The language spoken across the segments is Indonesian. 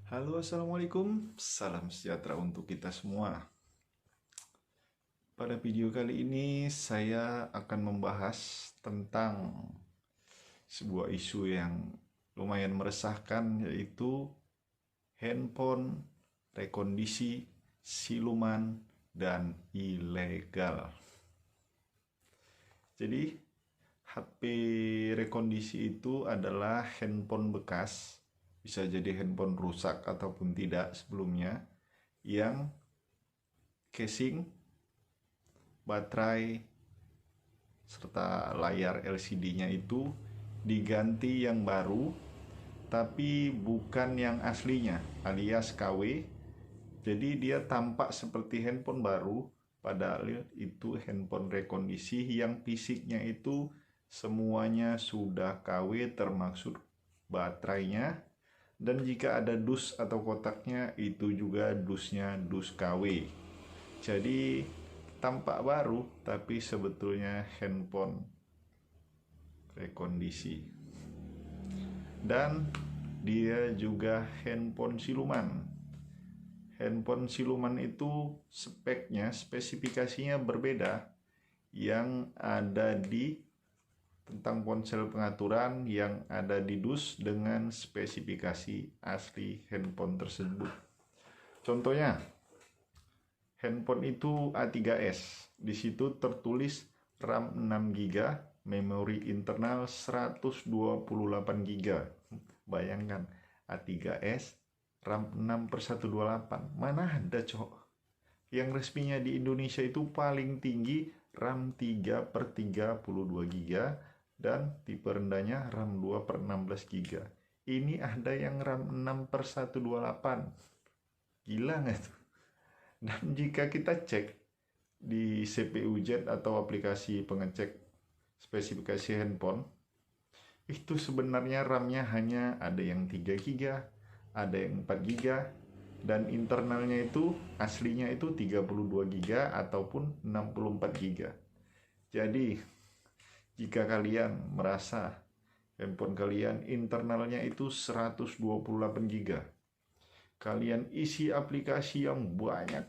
Halo, assalamualaikum. Salam sejahtera untuk kita semua. Pada video kali ini, saya akan membahas tentang sebuah isu yang lumayan meresahkan, yaitu handphone, rekondisi, siluman, dan ilegal. Jadi, HP rekondisi itu adalah handphone bekas, bisa jadi handphone rusak ataupun tidak sebelumnya, yang casing, baterai, serta layar LCD-nya itu diganti yang baru, tapi bukan yang aslinya, alias KW. Jadi dia tampak seperti handphone baru, padahal itu handphone rekondisi yang fisiknya itu semuanya sudah KW, termasuk baterainya. Dan jika ada dus atau kotaknya, itu juga dusnya dus KW. Jadi tampak baru, tapi sebetulnya handphone rekondisi. Dan dia juga handphone siluman. Handphone siluman itu speknya, spesifikasinya berbeda. Yang ada di tentang ponsel pengaturan yang ada di dus dengan spesifikasi asli handphone tersebut. Contohnya, handphone itu A3s. Di situ tertulis RAM 6GB, memori internal 128GB. Bayangkan, A3s, RAM 6/128. Mana ada, cok? Yang resminya di Indonesia itu paling tinggi RAM 3/32GB dan tipe rendahnya RAM 2/16GB. Ini ada yang RAM 6/128. Gila nggak tuh? Dan jika kita cek di CPU-Z atau aplikasi pengecek spesifikasi handphone, itu sebenarnya RAM-nya hanya ada yang 3GB, ada yang 4GB, dan internalnya itu aslinya itu 32GB ataupun 64GB. Jadi, jika kalian merasa handphone kalian internalnya itu 128GB, kalian isi aplikasi yang banyak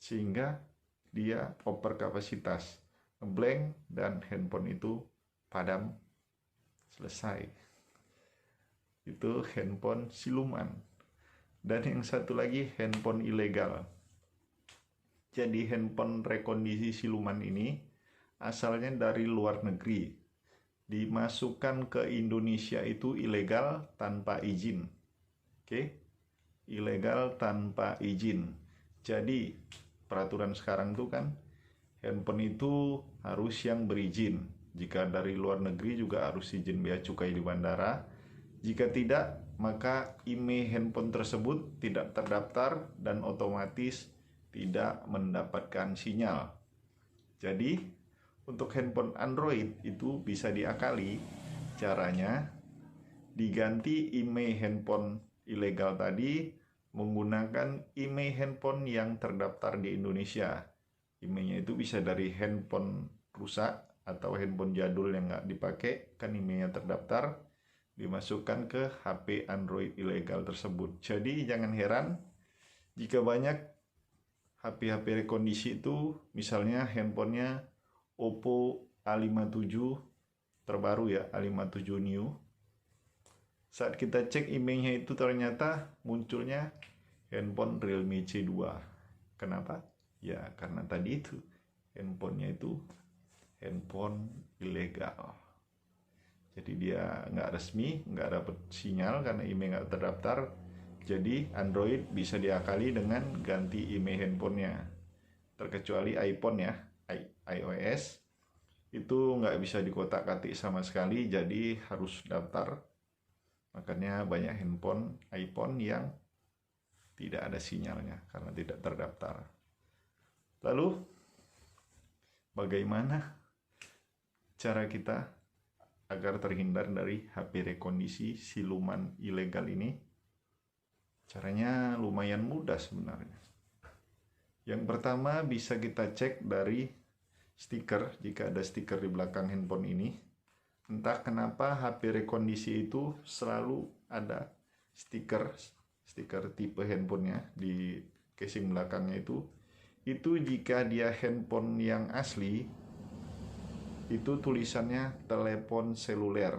sehingga dia over kapasitas, ngeblank, dan handphone itu padam, selesai. Itu handphone siluman. Dan yang satu lagi handphone ilegal. Jadi handphone rekondisi siluman ini asalnya dari luar negeri, dimasukkan ke Indonesia itu ilegal tanpa izin. Oke? Ilegal tanpa izin. Jadi peraturan sekarang tuh kan handphone itu harus yang berizin. Jika dari luar negeri juga harus izin bea cukai di bandara. Jika tidak, maka IMEI handphone tersebut tidak terdaftar dan otomatis tidak mendapatkan sinyal. Jadi, untuk handphone Android itu bisa diakali. Caranya diganti IMEI handphone ilegal tadi menggunakan IMEI handphone yang terdaftar di Indonesia. IMEI-nya itu bisa dari handphone rusak atau handphone jadul yang nggak dipakai, kan IMEI-nya terdaftar, dimasukkan ke HP Android ilegal tersebut. Jadi jangan heran jika banyak HP-HP rekondisi itu, misalnya handphonenya Oppo A57 terbaru ya, A57 New. Saat kita cek IMEI-nya itu ternyata munculnya handphone Realme C2. Kenapa? Ya karena tadi itu handphonenya itu handphone ilegal. Jadi dia nggak resmi, nggak dapat sinyal karena IMEI nggak terdaftar. Jadi Android bisa diakali dengan ganti IMEI handphonenya. Terkecuali iPhone ya, iOS itu nggak bisa dikotak-katik sama sekali, jadi harus daftar. Makanya banyak handphone iPhone yang tidak ada sinyalnya karena tidak terdaftar. Lalu bagaimana cara kita agar terhindar dari HP rekondisi siluman ilegal ini? Caranya lumayan mudah sebenarnya. Yang pertama bisa kita cek dari stiker, jika ada stiker di belakang handphone ini. Entah kenapa HP rekondisi itu selalu ada stiker stiker tipe handphonenya di casing belakangnya itu jika dia handphone yang asli, itu tulisannya telepon seluler.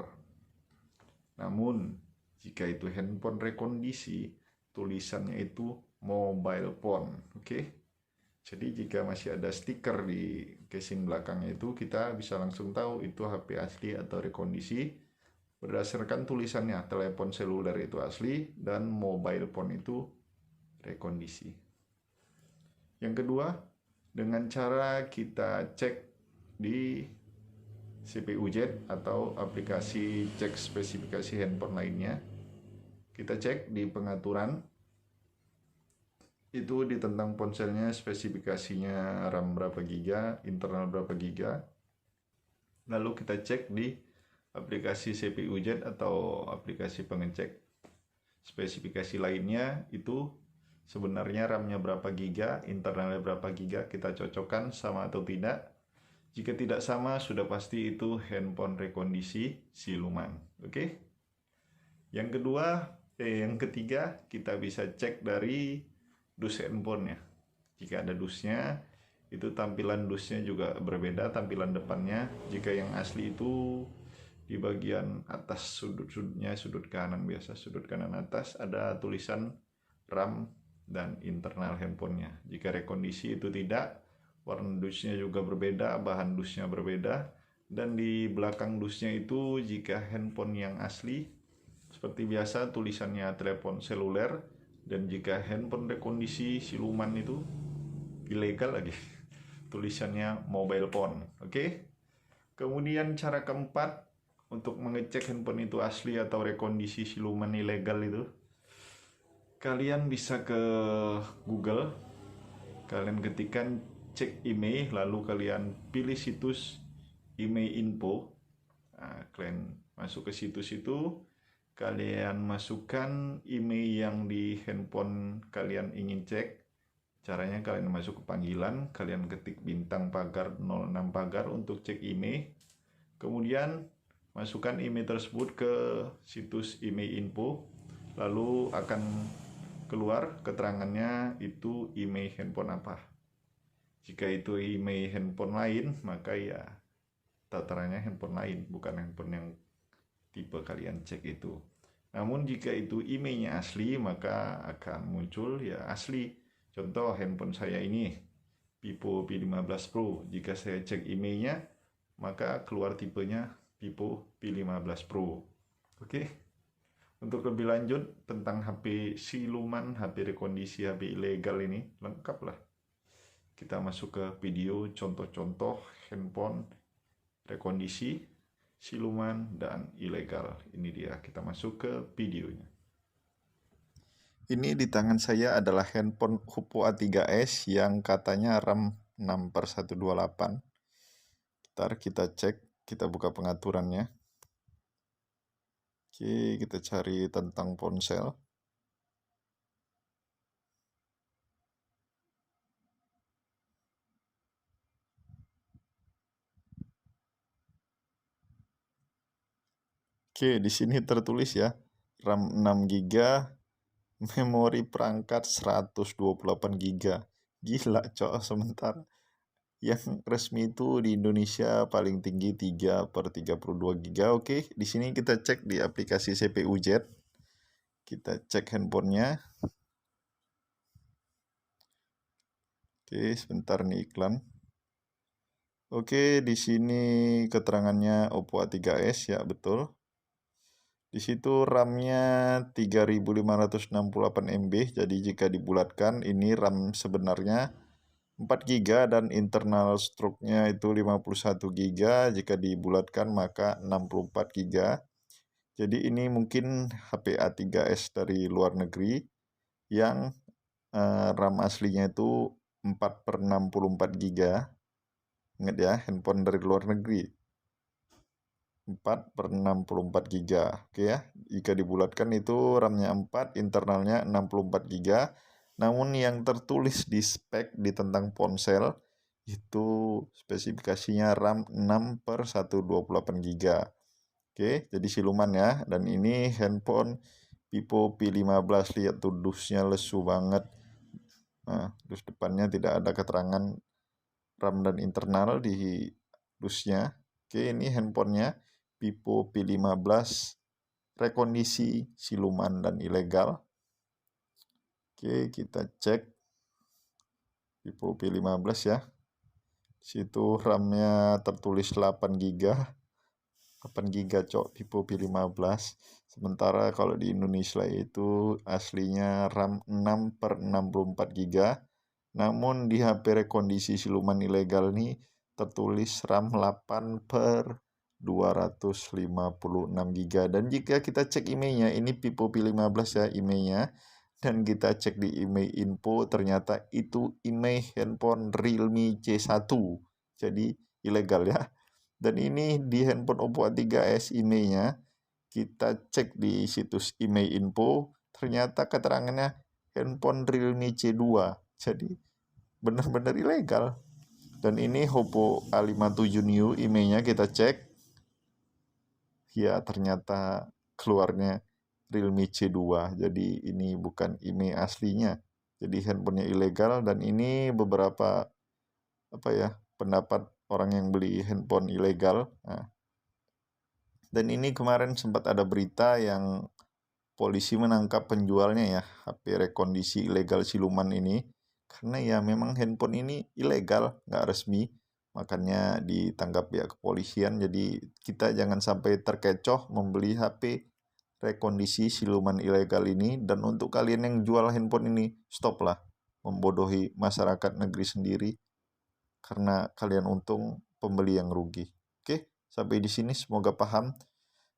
Namun, jika itu handphone rekondisi, tulisannya itu mobile phone. Oke? Jadi jika masih ada stiker di casing belakangnya itu, kita bisa langsung tahu itu HP asli atau rekondisi berdasarkan tulisannya. Telepon seluler itu asli dan mobile phone itu rekondisi. Yang kedua, dengan cara kita cek di CPU-Z atau aplikasi cek spesifikasi handphone lainnya. Kita cek di pengaturan, itu di tentang ponselnya spesifikasinya RAM berapa giga, internal berapa giga. Lalu kita cek di aplikasi CPU-Z atau aplikasi pengecek spesifikasi lainnya, itu sebenarnya RAM-nya berapa giga, internalnya berapa giga, kita cocokkan sama atau tidak. Jika tidak sama, sudah pasti itu handphone rekondisi siluman. Oke? Yang ketiga, kita bisa cek dari dus handphonenya. Jika ada dusnya, itu tampilan dusnya juga berbeda, tampilan depannya. Jika yang asli itu di bagian atas sudut-sudutnya, sudut kanan biasa, sudut kanan atas ada tulisan RAM dan internal handphonenya. Jika rekondisi itu tidak, warna dusnya juga berbeda, bahan dusnya berbeda, dan di belakang dusnya itu jika handphone yang asli seperti biasa tulisannya telepon seluler, dan jika handphone rekondisi siluman itu ilegal lagi tulisannya mobile phone. Oke? Kemudian cara keempat untuk mengecek handphone itu asli atau rekondisi siluman ilegal itu, kalian bisa ke Google, kalian ketikkan cek email, lalu kalian pilih situs email info. Nah, kalian masuk ke situs itu, kalian masukkan email yang di handphone kalian ingin cek. Caranya kalian masuk ke panggilan, kalian ketik bintang pagar 06 pagar untuk cek email. Kemudian masukkan email tersebut ke situs email info, lalu akan keluar keterangannya itu email handphone apa. Jika itu email handphone lain, maka ya tatarannya handphone lain, bukan handphone yang tipe kalian cek itu. Namun jika itu emailnya asli, maka akan muncul ya asli. Contoh handphone saya ini Vivo P15 Pro. Jika saya cek emailnya, maka keluar tipenya Vivo P15 Pro. Oke. Untuk lebih lanjut tentang HP siluman, HP rekondisi, HP ilegal ini lengkap lah. Kita masuk ke video contoh-contoh handphone rekondisi, siluman, dan ilegal. Ini dia, kita masuk ke videonya. Ini di tangan saya adalah handphone Oppo A3s yang katanya RAM 6/128. Ntar kita cek, kita buka pengaturannya. Oke, kita cari tentang ponsel. Oke, di sini tertulis ya, RAM 6 GB, memori perangkat 128 GB. Gila, cok, sementara yang resmi itu di Indonesia paling tinggi 3/32 GB. Oke, di sini kita cek di aplikasi CPU-Z. Kita cek handphonenya. Oke, sebentar nih iklan. Oke, di sini keterangannya Oppo A3s ya, betul. Di situ RAM-nya 3568 MB, jadi jika dibulatkan ini RAM sebenarnya 4 GB dan internal stroke-nya itu 51 GB, jika dibulatkan maka 64 GB. Jadi ini mungkin HP A3s dari luar negeri yang RAM aslinya itu 4/64 GB. Ingat ya, handphone dari luar negeri 4/64 GB. Oke ya, jika dibulatkan itu RAM-nya 4, internalnya 64 GB. Namun yang tertulis di spek di tentang ponsel itu spesifikasinya RAM 6/128 GB. Oke, jadi siluman ya. Dan ini handphone Vivo P15, lihat tuh dusnya lesu banget. Nah, dus depannya tidak ada keterangan RAM dan internal di dusnya. Oke, ini handphonenya Vivo P15, rekondisi, siluman, dan ilegal. Oke, kita cek Vivo P15 ya. Situ RAM-nya tertulis 8 GB. 8 GB cok, Vivo P15. Sementara kalau di Indonesia itu aslinya RAM 6/64 GB. Namun di HP rekondisi siluman ilegal nih tertulis RAM 8/256 GB. Dan jika kita cek emailnya, ini Vivo P15 ya emailnya, dan kita cek di email info, ternyata itu email handphone Realme C1, jadi ilegal ya. Dan ini di handphone Oppo A3s emailnya, kita cek di situs email info, ternyata keterangannya handphone Realme C2, jadi benar-benar ilegal. Dan ini Oppo A57 New emailnya kita cek, ya ternyata keluarnya Realme C2, jadi ini bukan email aslinya, jadi handphonenya ilegal. Dan ini beberapa pendapat orang yang beli handphone ilegal. Nah, dan ini kemarin sempat ada berita yang polisi menangkap penjualnya ya, HP rekondisi ilegal siluman ini, karena ya memang handphone ini ilegal, nggak resmi, makanya ditangkap pihak kepolisian. Jadi kita jangan sampai terkecoh membeli HP rekondisi siluman ilegal ini. Dan untuk kalian yang jual handphone ini, stoplah membodohi masyarakat negeri sendiri, karena kalian untung, pembeli yang rugi. Oke, sampai di sini semoga paham.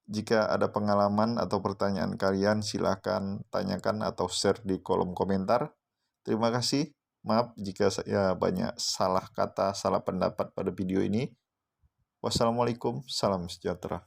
Jika ada pengalaman atau pertanyaan kalian, silahkan tanyakan atau share di kolom komentar. Terima kasih. Maaf jika saya banyak salah kata, salah pendapat pada video ini. Wassalamualaikum, salam sejahtera.